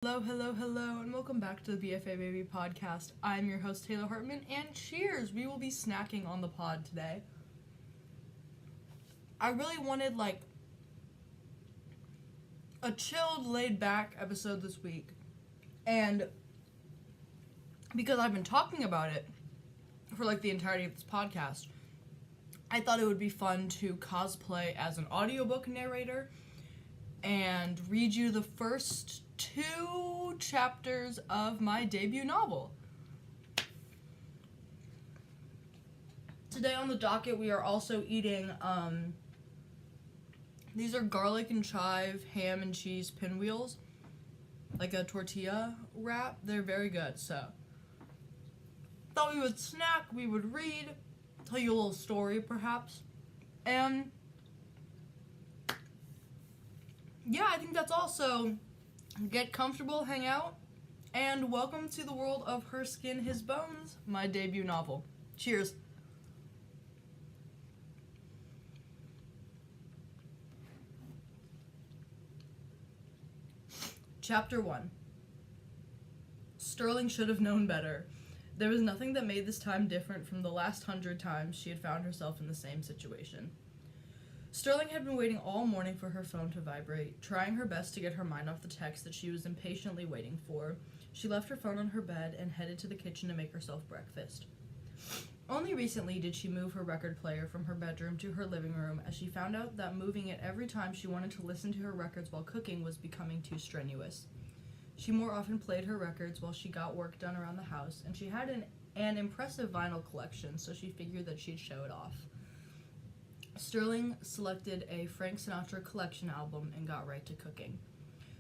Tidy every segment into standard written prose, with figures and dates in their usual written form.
Hello, hello, hello, and welcome back to the BFA Baby podcast. I'm your host, Taylor Hartman, and cheers! We will be snacking on the pod today. I really wanted, a chilled, laid-back episode this week, and because I've been talking about it for, the entirety of this podcast, I thought it would be fun to cosplay as an audiobook narrator and read you the first 2 chapters of my debut novel. Today on the docket, we are also eating, these are garlic and chive ham and cheese pinwheels, like a tortilla wrap. They're very good, so thought we would snack, we would read, tell you a little story perhaps, and yeah, I think that's all. So get comfortable, hang out, and welcome to the world of Her Skin, His Bones, my debut novel. Cheers. Chapter 1. Sterling should have known better. There was nothing that made this time different from the last 100 times she had found herself in the same situation. Sterling had been waiting all morning for her phone to vibrate, trying her best to get her mind off the text that she was impatiently waiting for. She left her phone on her bed and headed to the kitchen to make herself breakfast. Only recently did she move her record player from her bedroom to her living room, as she found out that moving it every time she wanted to listen to her records while cooking was becoming too strenuous. She more often played her records while she got work done around the house, and she had an impressive vinyl collection, so she figured that she'd show it off. Sterling selected a Frank Sinatra collection album and got right to cooking.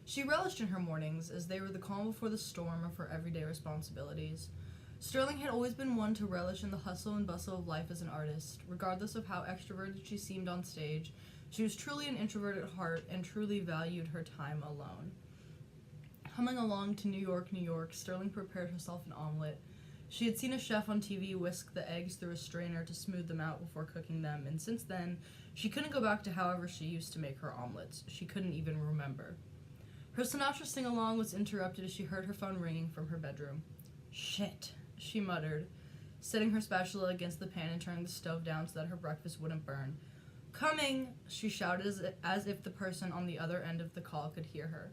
She relished in her mornings, as they were the calm before the storm of her everyday responsibilities. Sterling had always been one to relish in the hustle and bustle of life as an artist. Regardless of how extroverted she seemed on stage, she was truly an introvert at heart and truly valued her time alone. Humming along to New York, Sterling prepared herself an omelet. She had seen a chef on TV whisk the eggs through a strainer to smooth them out before cooking them, and since then, she couldn't go back to however she used to make her omelets. She couldn't even remember. Her Sinatra sing-along was interrupted as she heard her phone ringing from her bedroom. "Shit," she muttered, setting her spatula against the pan and turning the stove down so that her breakfast wouldn't burn. "Coming," she shouted as if the person on the other end of the call could hear her.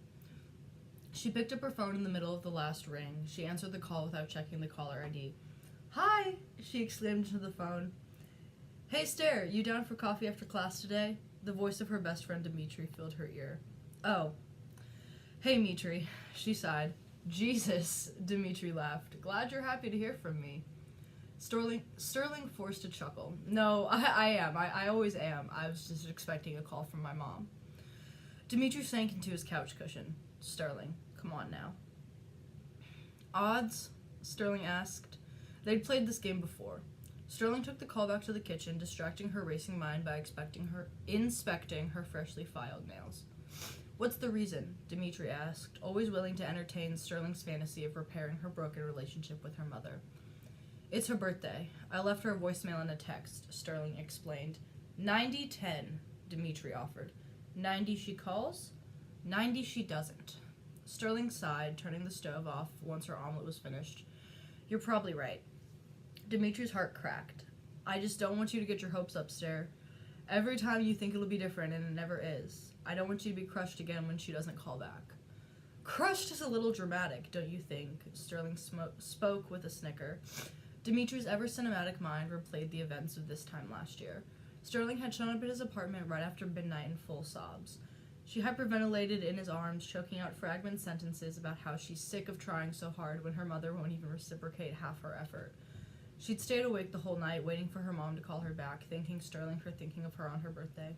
She picked up her phone in the middle of the last ring. She answered the call without checking the caller ID. "Hi," she exclaimed into the phone. "Hey, Stare, you down for coffee after class today?" The voice of her best friend Dimitri filled her ear. "Oh. Hey, Mitri," she sighed. "Jesus," Dimitri laughed. "Glad you're happy to hear from me." Sterling forced a chuckle. "No, I am. I always am. I was just expecting a call from my mom." Dimitri sank into his couch cushion. "Sterling, come on now." "Odds?" Sterling asked. They'd played this game before. Sterling took the call back to the kitchen, distracting her racing mind by inspecting her freshly filed nails. "What's the reason?" Dimitri asked, always willing to entertain Sterling's fantasy of repairing her broken relationship with her mother. "It's her birthday. I left her a voicemail and a text," Sterling explained. 90-10, Dimitri offered. 90 she calls, 90 she doesn't. Sterling sighed, turning the stove off once her omelet was finished. "You're probably right." Dimitri's heart cracked. "I just don't want you to get your hopes up, Stare. Every time you think it'll be different, and it never is. I don't want you to be crushed again when she doesn't call back." "Crushed is a little dramatic, don't you think?" Sterling spoke with a snicker. Dimitri's ever-cinematic mind replayed the events of this time last year. Sterling had shown up at his apartment right after midnight in full sobs. She hyperventilated in his arms, choking out fragment sentences about how she's sick of trying so hard when her mother won't even reciprocate half her effort. She'd stayed awake the whole night, waiting for her mom to call her back, thanking Sterling for thinking of her on her birthday.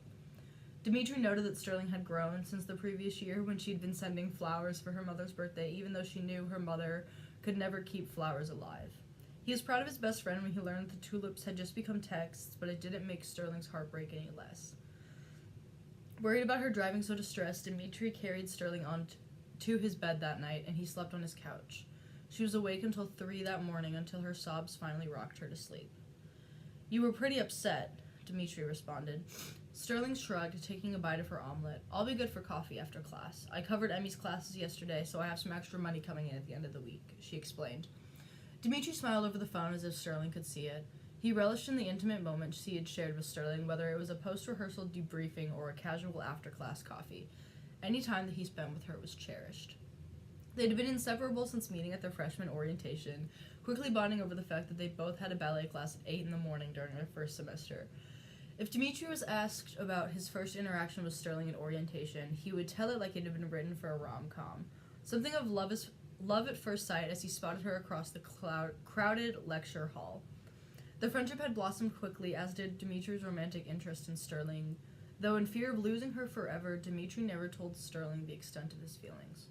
Dimitri noted that Sterling had grown since the previous year when she'd been sending flowers for her mother's birthday, even though she knew her mother could never keep flowers alive. He was proud of his best friend when he learned that the tulips had just become texts, but it didn't make Sterling's heart break any less. Worried about her driving so distressed, Dimitri carried Sterling on to his bed that night, and he slept on his couch. She was awake until 3 that morning, until her sobs finally rocked her to sleep. "You were pretty upset," Dimitri responded. Sterling shrugged, taking a bite of her omelet. I'll be good for coffee after class. I covered Emmy's classes yesterday, so I have some extra money coming in at the end of the week, she explained. Dimitri smiled over the phone as if Sterling could see it. He relished in the intimate moments he had shared with Sterling, whether it was a post-rehearsal debriefing or a casual after-class coffee. Any time that he spent with her was cherished. They'd been inseparable since meeting at their freshman orientation, quickly bonding over the fact that they both had a ballet class at 8 in the morning during their first semester. If Dimitri was asked about his first interaction with Sterling in orientation, he would tell it like it had been written for a rom-com. Something of love at first sight as he spotted her across the crowded lecture hall. The friendship had blossomed quickly, as did Dimitri's romantic interest in Sterling. Though in fear of losing her forever, Dimitri never told Sterling the extent of his feelings.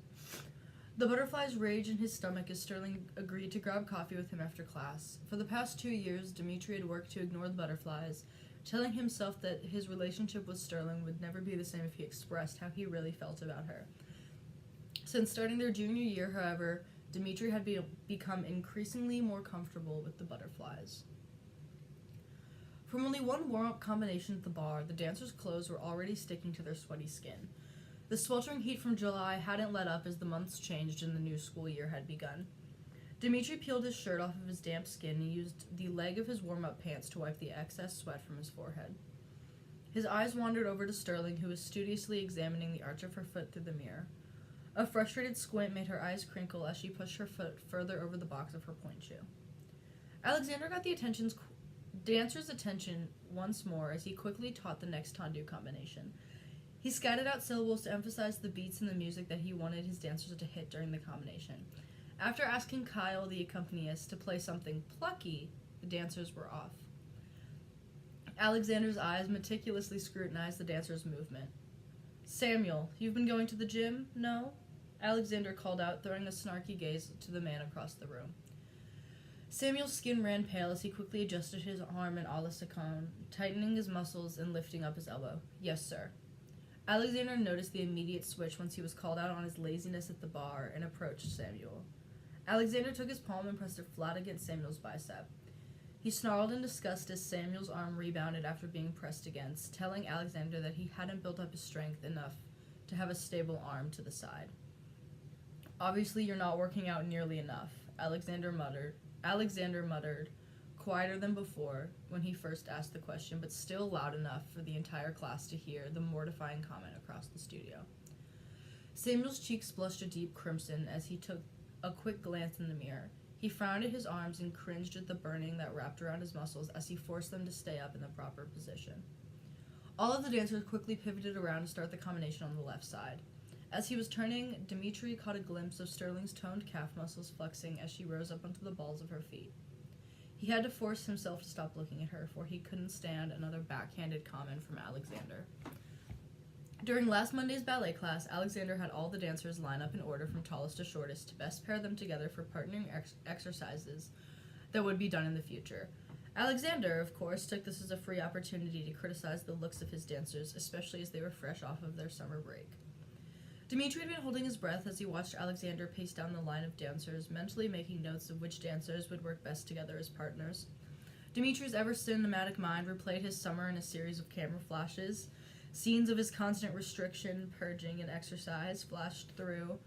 The butterflies raged in his stomach as Sterling agreed to grab coffee with him after class. For the past 2 years, Dimitri had worked to ignore the butterflies, telling himself that his relationship with Sterling would never be the same if he expressed how he really felt about her. Since starting their junior year, however, Dimitri had become increasingly more comfortable with the butterflies. From only one warm-up combination at the bar, the dancers' clothes were already sticking to their sweaty skin. The sweltering heat from July hadn't let up as the months changed and the new school year had begun. Dimitri peeled his shirt off of his damp skin and used the leg of his warm-up pants to wipe the excess sweat from his forehead. His eyes wandered over to Sterling, who was studiously examining the arch of her foot through the mirror. A frustrated squint made her eyes crinkle as she pushed her foot further over the box of her pointe shoe. Alexander got the dancer's attention once more as he quickly taught the next tendu combination. He scattered out syllables to emphasize the beats and the music that he wanted his dancers to hit during the combination. After asking Kyle, the accompanist, to play something plucky, the dancers were off. Alexander's eyes meticulously scrutinized the dancer's movement. Samuel, you've been going to the gym? No? Alexander called out, throwing a snarky gaze to the man across the room. Samuel's skin ran pale as he quickly adjusted his arm in a la Sacon, tightening his muscles and lifting up his elbow. Yes, sir. Alexander noticed the immediate switch once he was called out on his laziness at the bar and approached Samuel. Alexander took his palm and pressed it flat against Samuel's bicep. He snarled in disgust as Samuel's arm rebounded after being pressed against, telling Alexander that he hadn't built up his strength enough to have a stable arm to the side. Obviously, you're not working out nearly enough, Alexander muttered, quieter than before when he first asked the question, but still loud enough for the entire class to hear the mortifying comment across the studio. Samuel's cheeks blushed a deep crimson as he took a quick glance in the mirror. He frowned at his arms and cringed at the burning that wrapped around his muscles as he forced them to stay up in the proper position. All of the dancers quickly pivoted around to start the combination on the left side. As he was turning, Dimitri caught a glimpse of Sterling's toned calf muscles flexing as she rose up onto the balls of her feet. He had to force himself to stop looking at her, for he couldn't stand another backhanded comment from Alexander. During last Monday's ballet class, Alexander had all the dancers line up in order from tallest to shortest to best pair them together for partnering exercises that would be done in the future. Alexander, of course, took this as a free opportunity to criticize the looks of his dancers, especially as they were fresh off of their summer break. Dimitri had been holding his breath as he watched Alexander pace down the line of dancers, mentally making notes of which dancers would work best together as partners. Dimitri's ever-cinematic mind replayed his summer in a series of camera flashes. Scenes of his constant restriction, purging, and exercise flashed through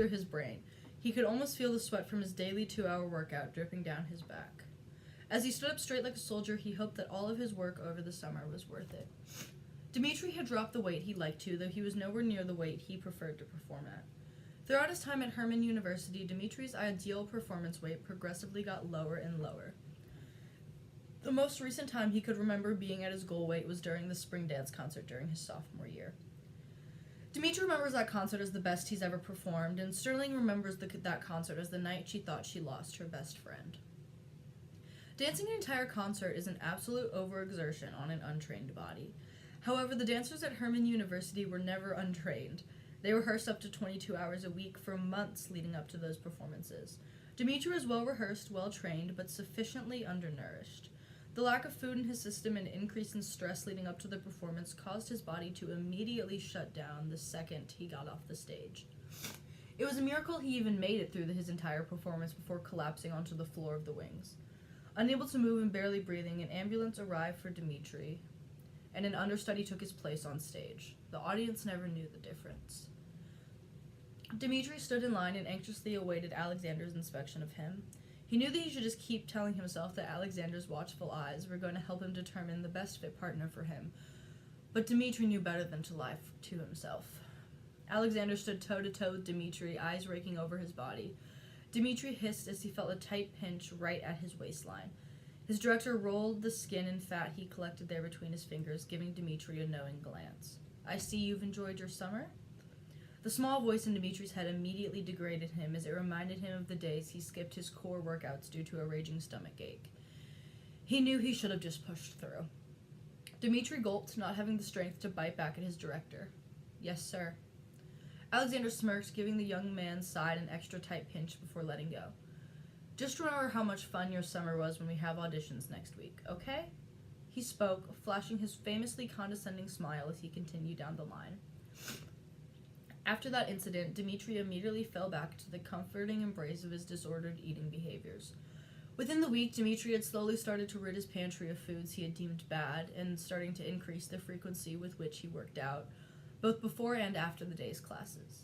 his brain. He could almost feel the sweat from his daily 2-hour workout dripping down his back. As he stood up straight like a soldier, he hoped that all of his work over the summer was worth it. Dimitri had dropped the weight he liked to, though he was nowhere near the weight he preferred to perform at. Throughout his time at Herman University, Dimitri's ideal performance weight progressively got lower and lower. The most recent time he could remember being at his goal weight was during the spring dance concert during his sophomore year. Dimitri remembers that concert as the best he's ever performed, and Sterling remembers that concert as the night she thought she lost her best friend. Dancing an entire concert is an absolute overexertion on an untrained body. However, the dancers at Herman University were never untrained. They rehearsed up to 22 hours a week for months leading up to those performances. Dimitri was well-rehearsed, well-trained, but sufficiently undernourished. The lack of food in his system and increase in stress leading up to the performance caused his body to immediately shut down the second he got off the stage. It was a miracle he even made it through his entire performance before collapsing onto the floor of the wings. Unable to move and barely breathing, an ambulance arrived for Dimitri, and an understudy took his place on stage. The audience never knew the difference. Dimitri stood in line and anxiously awaited Alexander's inspection of him. He knew that he should just keep telling himself that Alexander's watchful eyes were going to help him determine the best fit partner for him. But Dimitri knew better than to lie to himself. Alexander stood toe-to-toe with Dimitri, eyes raking over his body. Dimitri hissed as he felt a tight pinch right at his waistline. His director rolled the skin and fat he collected there between his fingers, giving Dimitri a knowing glance. "I see you've enjoyed your summer?" The small voice in Dimitri's head immediately degraded him as it reminded him of the days he skipped his core workouts due to a raging stomach ache. He knew he should have just pushed through. Dimitri gulped, not having the strength to bite back at his director. "Yes, sir." Alexander smirked, giving the young man's side an extra tight pinch before letting go. "Just remember how much fun your summer was when we have auditions next week, okay?" He spoke, flashing his famously condescending smile as he continued down the line. After that incident, Dimitri immediately fell back to the comforting embrace of his disordered eating behaviors. Within the week, Dimitri had slowly started to rid his pantry of foods he had deemed bad, and starting to increase the frequency with which he worked out, both before and after the day's classes.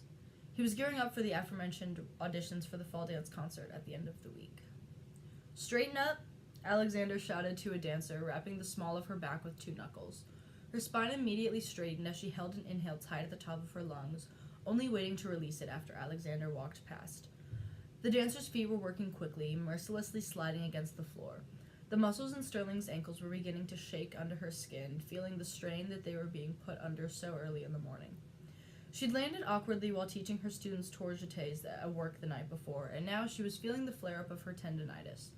He was gearing up for the aforementioned auditions for the fall dance concert at the end of the week. "Straighten up," Alexander shouted to a dancer, wrapping the small of her back with 2 knuckles. Her spine immediately straightened as she held an inhale tight at the top of her lungs, only waiting to release it after Alexander walked past. The dancer's feet were working quickly, mercilessly sliding against the floor. The muscles in Sterling's ankles were beginning to shake under her skin, feeling the strain that they were being put under so early in the morning. She'd landed awkwardly while teaching her students tour jetés at work the night before, and now she was feeling the flare-up of her tendinitis,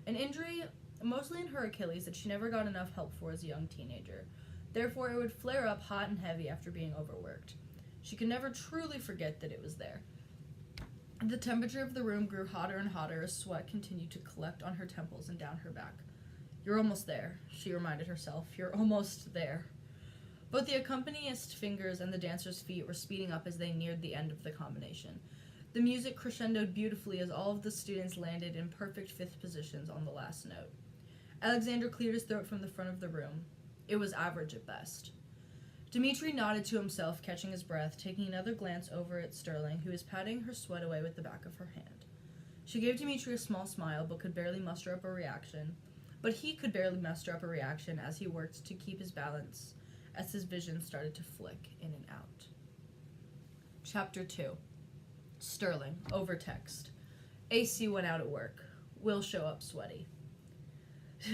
an injury mostly in her Achilles that she never got enough help for as a young teenager. Therefore, it would flare up hot and heavy after being overworked. She could never truly forget that it was there. The temperature of the room grew hotter and hotter as sweat continued to collect on her temples and down her back. "You're almost there," she reminded herself. "You're almost there." Both the accompanist's fingers and the dancer's feet were speeding up as they neared the end of the combination. The music crescendoed beautifully as all of the students landed in perfect fifth positions on the last note. Alexander cleared his throat from the front of the room. It was average at best. Dimitri nodded to himself, catching his breath, taking another glance over at Sterling, who was patting her sweat away with the back of her hand. She gave Dimitri a small smile, but he could barely muster up a reaction as he worked to keep his balance, as his vision started to flick in and out. Chapter 2. Sterling, over text. "AC went out at work. Will show up sweaty."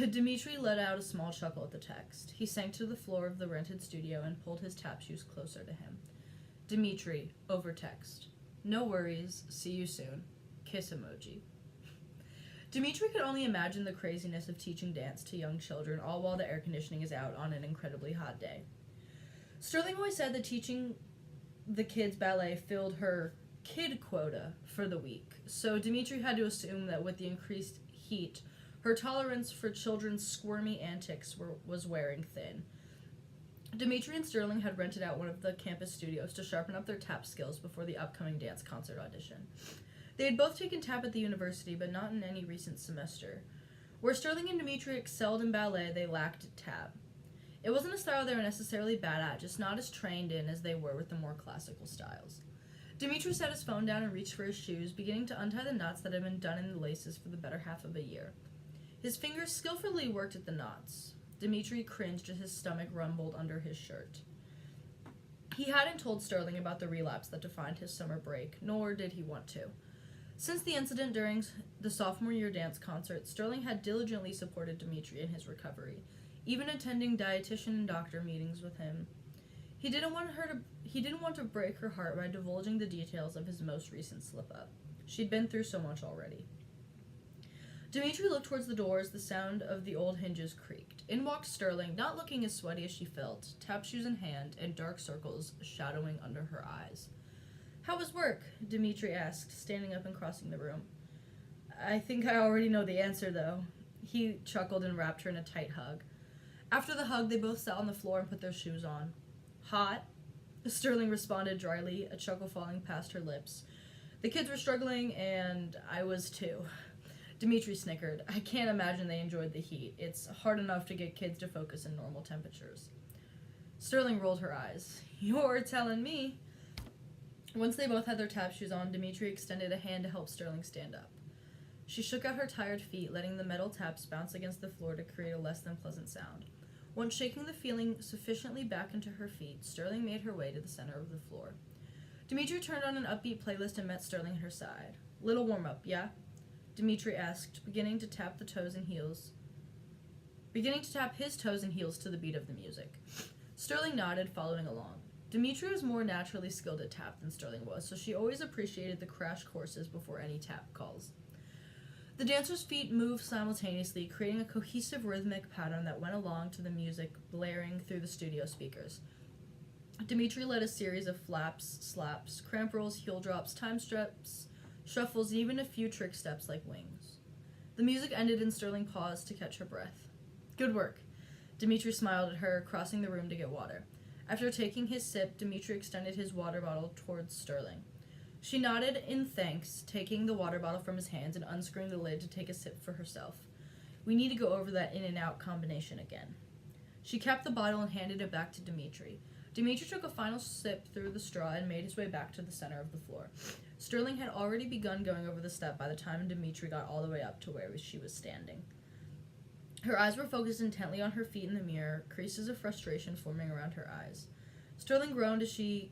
Dimitri let out a small chuckle at the text. He sank to the floor of the rented studio and pulled his tap shoes closer to him. "Dimitri, over text. No worries. See you soon. Kiss emoji." Dimitri could only imagine the craziness of teaching dance to young children, all while the air conditioning is out on an incredibly hot day. Sterling always said that teaching the kids ballet filled her kid quota for the week, so Dimitri had to assume that with the increased heat, her tolerance for children's squirmy antics was wearing thin. Dimitri and Sterling had rented out one of the campus studios to sharpen up their tap skills before the upcoming dance concert audition. They had both taken tap at the university, but not in any recent semester. Where Sterling and Dimitri excelled in ballet, they lacked tap. It wasn't a style they were necessarily bad at, just not as trained in as they were with the more classical styles. Dimitri set his phone down and reached for his shoes, beginning to untie the knots that had been done in the laces for the better half of a year. His fingers skillfully worked at the knots. Dimitri cringed as his stomach rumbled under his shirt. He hadn't told Sterling about the relapse that defined his summer break, nor did he want to. Since the incident during the sophomore year dance concert, Sterling had diligently supported Dimitri in his recovery, even attending dietitian and doctor meetings with him. He didn't want to break her heart by divulging the details of his most recent slip-up. She'd been through so much already. Dimitri looked towards the door as the sound of the old hinges creaked. In walked Sterling, not looking as sweaty as she felt, tap shoes in hand, and dark circles shadowing under her eyes. "How was work?" Dimitri asked, standing up and crossing the room. "I think I already know the answer, though." He chuckled and wrapped her in a tight hug. After the hug, they both sat on the floor and put their shoes on. "Hot?" Sterling responded dryly, a chuckle falling past her lips. "The kids were struggling, and I was too." Dimitri snickered. I can't imagine they enjoyed the heat. It's hard enough to get kids to focus in normal temperatures. Sterling rolled her eyes. You're telling me. Once they both had their tap shoes on, Dimitri extended a hand to help Sterling stand up. She shook out her tired feet, letting the metal taps bounce against the floor to create a less than pleasant sound. Once shaking the feeling sufficiently back into her feet, Sterling made her way to the center of the floor. Dimitri turned on an upbeat playlist and met Sterling at her side. Little warm-up, yeah? Dimitri asked, beginning to tap his toes and heels to the beat of the music. Sterling nodded, following along. Dimitri was more naturally skilled at tap than Sterling was, so she always appreciated the crash courses before any tap calls. The dancers' feet moved simultaneously, creating a cohesive rhythmic pattern that went along to the music blaring through the studio speakers. Dimitri led a series of flaps, slaps, cramp rolls, heel drops, time steps, shuffles, and even a few trick steps like wings. The music ended and Sterling paused to catch her breath. Good work. Dimitri smiled at her, crossing the room to get water. After taking his sip, Dimitri extended his water bottle towards Sterling. She nodded in thanks, taking the water bottle from his hands and unscrewing the lid to take a sip for herself. We need to go over that in and out combination again. She capped the bottle and handed it back to Dimitri. Dimitri took a final sip through the straw and made his way back to the center of the floor. Sterling had already begun going over the step by the time Dimitri got all the way up to where she was standing. Her eyes were focused intently on her feet in the mirror, creases of frustration forming around her eyes. Sterling groaned as she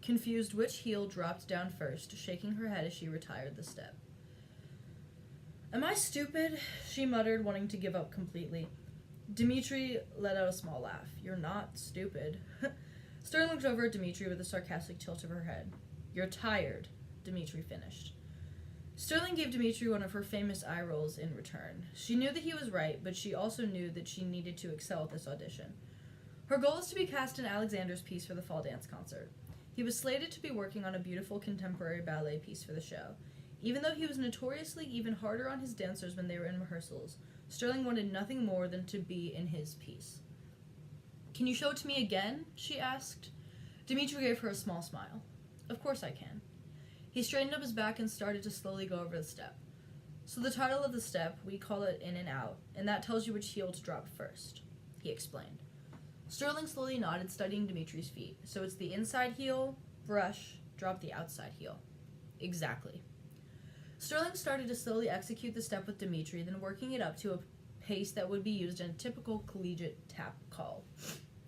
confused which heel dropped down first, shaking her head as she retired the step. Am I stupid? She muttered, wanting to give up completely. Dimitri let out a small laugh. You're not stupid. Sterling looked over at Dimitri with a sarcastic tilt of her head. You're tired, Dimitri finished. Sterling gave Dimitri one of her famous eye rolls in return. She knew that he was right, but she also knew that she needed to excel at this audition. Her goal was to be cast in Alexander's piece for the fall dance concert. He was slated to be working on a beautiful contemporary ballet piece for the show. Even though he was notoriously even harder on his dancers when they were in rehearsals, Sterling wanted nothing more than to be in his piece. Can you show it to me again? She asked. Dimitri gave her a small smile. Of course I can. He straightened up his back and started to slowly go over the step. So the title of the step, we call it in and out, and that tells you which heel to drop first, he explained. Sterling slowly nodded, studying Dimitri's feet. So it's the inside heel, brush, drop the outside heel. Exactly. Sterling started to slowly execute the step with Dimitri, then working it up to a pace that would be used in a typical collegiate tap call.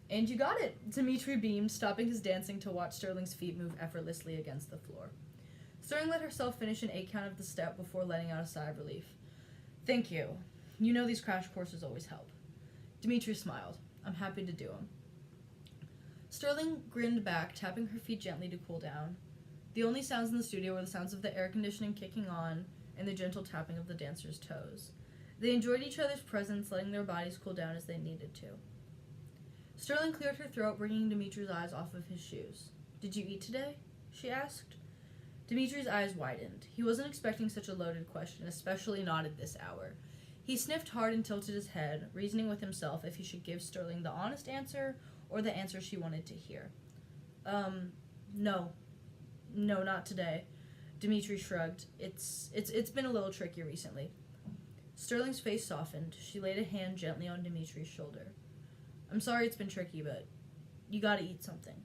And you got it, Dimitri beamed, stopping his dancing to watch Sterling's feet move effortlessly against the floor. Sterling let herself finish an 8 count of the step before letting out a sigh of relief. Thank you. You know these crash courses always help. Dimitri smiled. I'm happy to do them. Sterling grinned back, tapping her feet gently to cool down. The only sounds in the studio were the sounds of the air conditioning kicking on and the gentle tapping of the dancers' toes. They enjoyed each other's presence, letting their bodies cool down as they needed to. Sterling cleared her throat, bringing Dimitri's eyes off of his shoes. Did you eat today? She asked. Dimitri's eyes widened. He wasn't expecting such a loaded question, especially not at this hour. He sniffed hard and tilted his head, reasoning with himself if he should give Sterling the honest answer or the answer she wanted to hear. No. No, not today. Dimitri shrugged. It's been a little tricky recently. Sterling's face softened. She laid a hand gently on Dimitri's shoulder. I'm sorry it's been tricky, but you gotta eat something.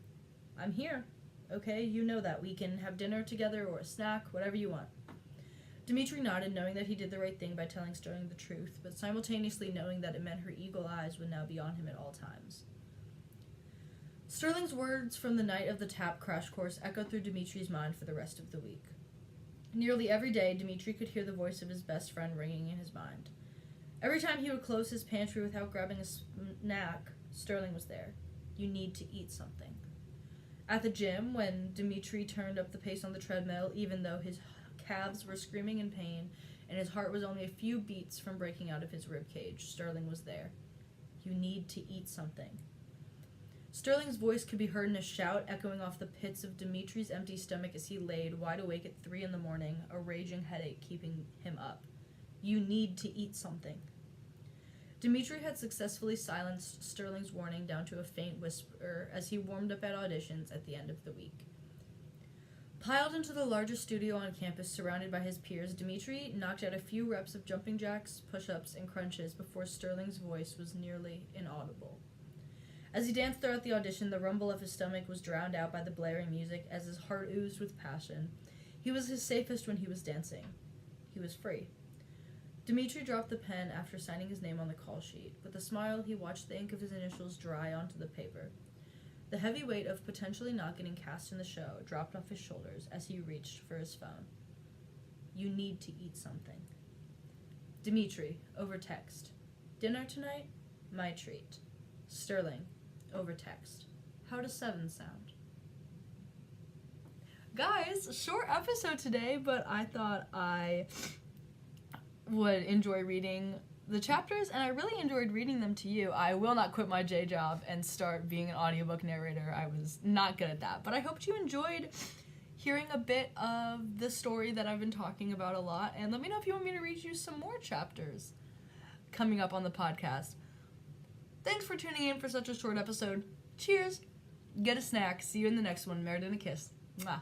I'm here. Okay, you know that. We can have dinner together or a snack, whatever you want. Dimitri nodded, knowing that he did the right thing by telling Sterling the truth, but simultaneously knowing that it meant her eagle eyes would now be on him at all times. Sterling's words from the night of the tap crash course echoed through Dimitri's mind for the rest of the week. Nearly every day, Dimitri could hear the voice of his best friend ringing in his mind. Every time he would close his pantry without grabbing a snack, Sterling was there. You need to eat something. At the gym, when Dimitri turned up the pace on the treadmill, even though his calves were screaming in pain and his heart was only a few beats from breaking out of his ribcage, Sterling was there. You need to eat something. Sterling's voice could be heard in a shout echoing off the pits of Dimitri's empty stomach as he laid wide awake at 3 a.m, a raging headache keeping him up. You need to eat something. Dimitri had successfully silenced Sterling's warning down to a faint whisper as he warmed up at auditions at the end of the week. Piled into the largest studio on campus, surrounded by his peers, Dimitri knocked out a few reps of jumping jacks, push-ups, and crunches before Sterling's voice was nearly inaudible. As he danced throughout the audition, the rumble of his stomach was drowned out by the blaring music as his heart oozed with passion. He was his safest when he was dancing. He was free. Dimitri dropped the pen after signing his name on the call sheet. With a smile, he watched the ink of his initials dry onto the paper. The heavy weight of potentially not getting cast in the show dropped off his shoulders as he reached for his phone. You need to eat something. Dimitri, over text. Dinner tonight? My treat. Sterling, over text. How does 7 sound? Guys, short episode today, but I thought I would enjoy reading the chapters, and I really enjoyed reading them to you. I will not quit my J job and start being an audiobook narrator. I was not good at that, but I hoped you enjoyed hearing a bit of the story that I've been talking about a lot, and let me know if you want me to read you some more chapters coming up on the podcast. Thanks for tuning in for such a short episode. Cheers. Get a snack. See you in the next one. Married in a kiss. Mwah.